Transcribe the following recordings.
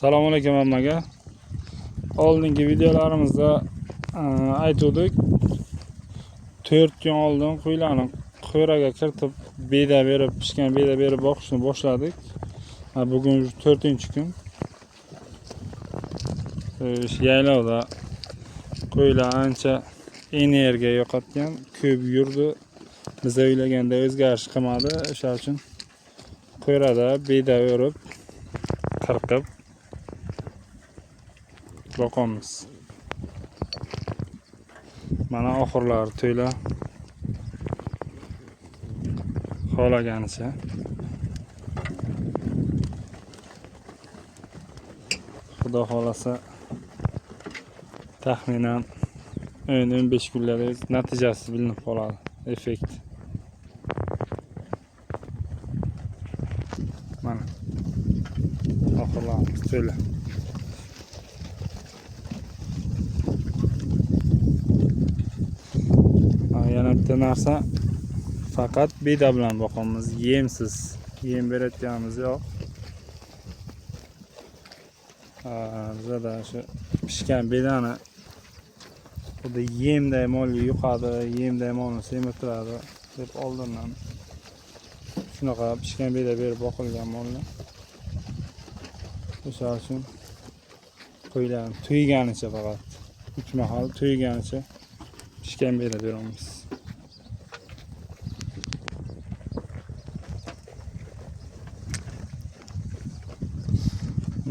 Assalomu alaykum hammaga. Oldingi videolarimizda aytdik 4 kun oldin qo'ylarni qo'raga kiritib beda berib, pishgan beda berib boqishni boshladik. Bugun 4-kun. Yaylovda qo'ylar ancha energiya yo'qotgan, ko'p yurdi. Biz o'ylaganda o'zgarish qilmadi. O'sha uchun qo'rada beda berib qirqib boqamiz. Mana oxirlari to'ylar xohlaganicha. Xudo xolasa taxminan 10-15 kunlarda natijasi bilinib qoladi, effekt. Mana oxirlari to'ylar. Yana bitta narsa, faqat beda bilan boqamiz, yemsiz. Yem berayotganimiz yo'q. Bizda shu pishgan bedani xuddi yemday molga yuqadi, yemday molni semirtiradi deb oldindan shunaqa pishgan beda berib boqilgan mollar. O'sha uchun qo'ylarni to'yganicha faqat 3 mahal to'yganicha pishgan beda beramiz.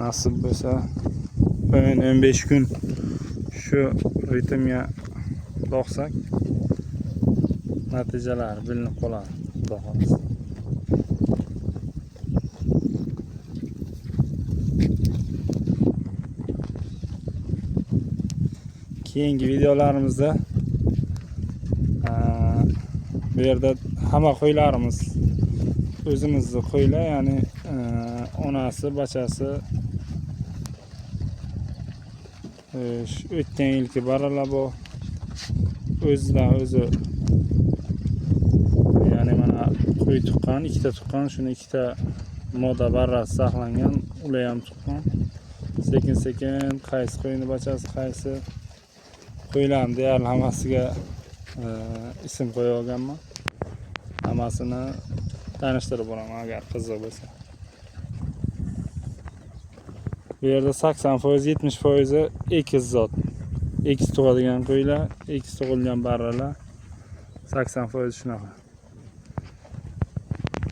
Nasib bo'lsa 10-15 kun shu ritmga boqsak natijalar bilinib qoladi, xudo xolasa. Keyingi videolarimizda bu yerda hamma qo'ylarimiz o'zimizning qo'ylar, ya'ni onasi, bachasi o'tgan yilki baralar bu o'zidan o'zi, ya'ni mana qo'y tuqqan, ikkita tuqqan, shuni ikkita moda barrasi saqlangan, ular ham tuqqan. Sekin-sekin qaysi qo'yni bachasi, qaysi qo'ylarni deyarli hammasiga ism qo'yib olganman. Hammasini tanishtirib boraman agar qiziq bo'lsa. Bu yerda 80%, 70% ekiz zot. Ekiz tug'adigan qo'ylar, ekiz tug'ilgan barralar 80% shunaqa.